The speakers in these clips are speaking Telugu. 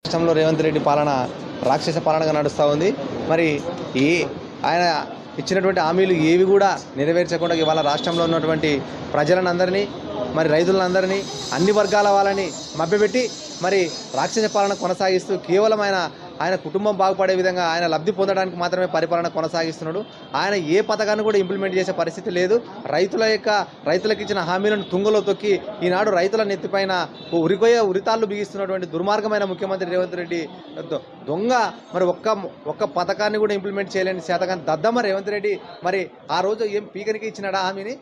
రాష్ట్రంలో రేవంత్ రెడ్డి పాలన రాక్షస పాలనగా నడుస్తూ ఉంది. మరి ఈ ఆయన ఇచ్చినటువంటి హామీలు ఏవి కూడా నెరవేర్చకుండా ఇవాళ రాష్ట్రంలో ఉన్నటువంటి ప్రజలందరినీ, మరి రైతులందరినీ, అన్ని వర్గాల వాళ్ళని మభ్యపెట్టి మరి రాక్షస పాలన కొనసాగిస్తూ కేవలం ఆయన కుటుంబం బాగుపడే విధంగా ఆయన లబ్ధి పొందడానికి మాత్రమే పరిపాలన కొనసాగిస్తున్నాడు. ఆయన ఏ పథకాన్ని కూడా ఇంప్లిమెంట్ చేసే పరిస్థితి లేదు. రైతులకు ఇచ్చిన హామీలను తుంగలో తొక్కి ఈనాడు రైతుల నెత్తిపైన ఉరితాళ్ళు బిగిస్తున్నటువంటి దుర్మార్గమైన ముఖ్యమంత్రి రేవంత్ రెడ్డి దొంగ. మరి ఒక్క పథకాన్ని కూడా ఇంప్లిమెంట్ చేయలేని శాతకాన్ని దద్దమ్మ రేవంత్ రెడ్డి. మరి ఆ రోజు ఏం పీకనికి ఇచ్చినాడా హామీని?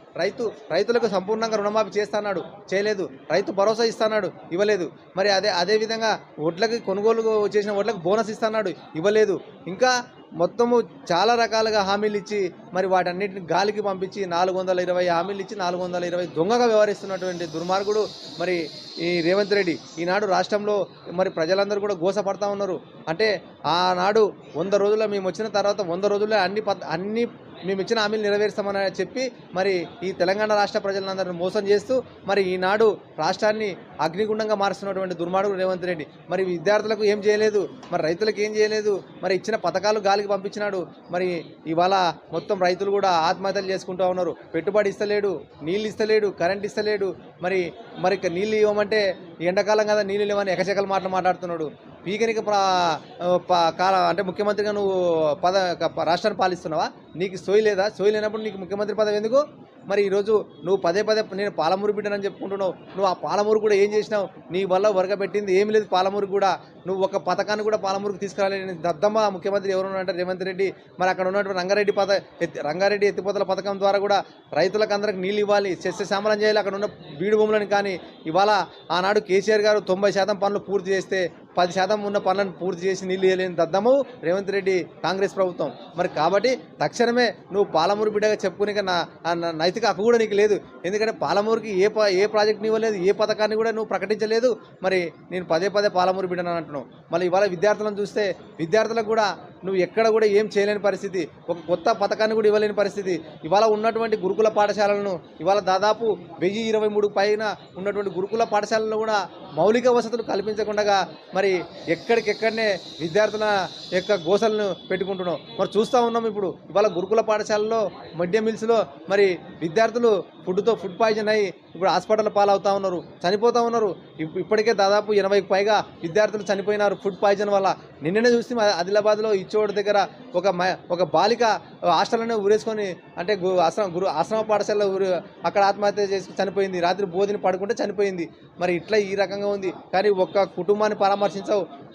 రైతులకు సంపూర్ణంగా రుణమాఫీ చేస్తున్నాడు, చేయలేదు. రైతు భరోసా ఇస్తున్నాడు, ఇవ్వలేదు. మరి అదేవిధంగా వడ్లకి కొనుగోలు చేసిన వడ్లకు బోనస్ ఇస్తున్నాడు, ఇవ్వలేదు. ఇంకా మొత్తము చాలా రకాలుగా హామీలు ఇచ్చి మరి వాటన్నిటిని గాలికి పంపించి 420 హామీలు ఇచ్చి 420 దొంగగా వ్యవహరిస్తున్నటువంటి దుర్మార్గుడు మరి ఈ రేవంత్ రెడ్డి. ఈనాడు రాష్ట్రంలో మరి ప్రజలందరూ కూడా గోసపడతా ఉన్నారు. అంటే ఆనాడు 100 రోజుల్లో మేము వచ్చిన తర్వాత 100 రోజుల్లో అన్ని మేము ఇచ్చిన హామీలు నెరవేరుస్తామని చెప్పి మరి ఈ తెలంగాణ రాష్ట్ర ప్రజలందరినీ మోసం చేస్తూ మరి ఈనాడు రాష్ట్రాన్ని అగ్నిగుండంగా మారుస్తున్నటువంటి దుర్మార్గుడు రేవంత్ రెడ్డి. మరి విద్యార్థులకు ఏం చేయలేదు, మరి రైతులకు ఏం చేయలేదు. మరి ఇచ్చిన పథకాలు గాలికి పంపించినాడు. మరి ఇవాళ మొత్తం రైతులు కూడా ఆత్మహత్యలు చేసుకుంటూ ఉన్నారు. పెట్టుబడి ఇస్తలేడు, నీళ్ళు ఇస్తలేడు, కరెంట్ ఇస్తలేడు. మరి నీళ్ళు ఇవ్వమంటే ఎండాకాలం కదా నీళ్ళు ఇవ్వమని ఎకచెకల మాట్లాడుతున్నాడు. పీకనికి అంటే ముఖ్యమంత్రిగా నువ్వు రాష్ట్రాన్ని పాలిస్తున్నావా? నీకు సోయి లేదా? సోయి లేనప్పుడు నీకు ముఖ్యమంత్రి పదవి ఎందుకు? మరి ఈరోజు నువ్వు పదే నేను పాలమూరు బిడ్డనని చెప్పుకుంటున్నావు. నువ్వు ఆ పాలమూరు కూడా ఏం చేసినావు? నీ వల్ల వరకబెట్టింది ఏమి లేదు. పాలమూరు కూడా నువ్వు ఒక పథకాన్ని కూడా పాలమూరుకు తీసుకురాలేని దద్దమ్మ ముఖ్యమంత్రి ఎవరు అంటే రేవంత్ రెడ్డి. మరి అక్కడ ఉన్నటువంటి రంగారెడ్డి ఎత్తిపోతల పథకం ద్వారా కూడా రైతులకు అందరికి నీళ్ళు ఇవ్వాలి, సస్యశ్యామలం చేయాలి అక్కడ ఉన్న బీడు భూములను. కానీ ఇవాళ ఆనాడు కేసీఆర్ గారు 90% పనులు పూర్తి చేస్తే 10% ఉన్న పనులను పూర్తి చేసి నీళ్ళు ఇవ్వలేని దద్దము రేవంత్ రెడ్డి కాంగ్రెస్ ప్రభుత్వం. మరి కాబట్టి తక్షణమే నువ్వు పాలమూరు బిడ్డగా చెప్పుకునే నైతిక హక్కు కూడా నీకు లేదు. ఎందుకంటే పాలమూరుకి ఏ ప్రాజెక్ట్ని ఇవ్వలేదు, ఏ పథకాన్ని కూడా నువ్వు ప్రకటించలేదు. మరి నేను పదే పాలమూరు బిడ్డను అంటున్నావు. మళ్ళీ ఇవాళ విద్యార్థులను చూస్తే విద్యార్థులకు కూడా నువ్వు ఎక్కడ కూడా ఏం చేయలేని పరిస్థితి, ఒక కొత్త పథకాన్ని కూడా ఇవ్వలేని పరిస్థితి. ఇవాళ ఉన్నటువంటి గురుకుల పాఠశాలలను ఇవాళ దాదాపు 1023 పైన ఉన్నటువంటి గురుకుల పాఠశాలలో కూడా మౌలిక వసతులు కల్పించకుండా మరి ఎక్కడికెక్కడనే విద్యార్థుల యొక్క గోసలను పెట్టుకుంటున్నాం. మరి చూస్తూ ఉన్నాం. ఇప్పుడు ఇవాళ గురుకుల పాఠశాలలో మిడ్ డే మీల్స్లో మరి విద్యార్థులు ఫుడ్ పాయిజన్ అయ్యి ఇప్పుడు హాస్పిటల్ పాలవుతూ ఉన్నారు, చనిపోతూ ఉన్నారు. ఇప్పటికే దాదాపు 80కి పైగా విద్యార్థులు చనిపోయినారు ఫుడ్ పాయిజన్ వల్ల. నిన్ననే చూస్తే ఆదిలాబాద్లో ఇచ్చోడు దగ్గర ఒక బాలిక హాస్టల్లోనే ఊరేసుకొని అంటే ఆశ్రమ పాఠశాలలో అక్కడ ఆత్మహత్య చేసి చనిపోయింది. రాత్రి భోజనం పడుకుంటే చనిపోయింది. మరి ఇట్లా ఈ రకంగా ఉంది. కానీ ఒక్క కుటుంబాన్ని పరామర్శించవు.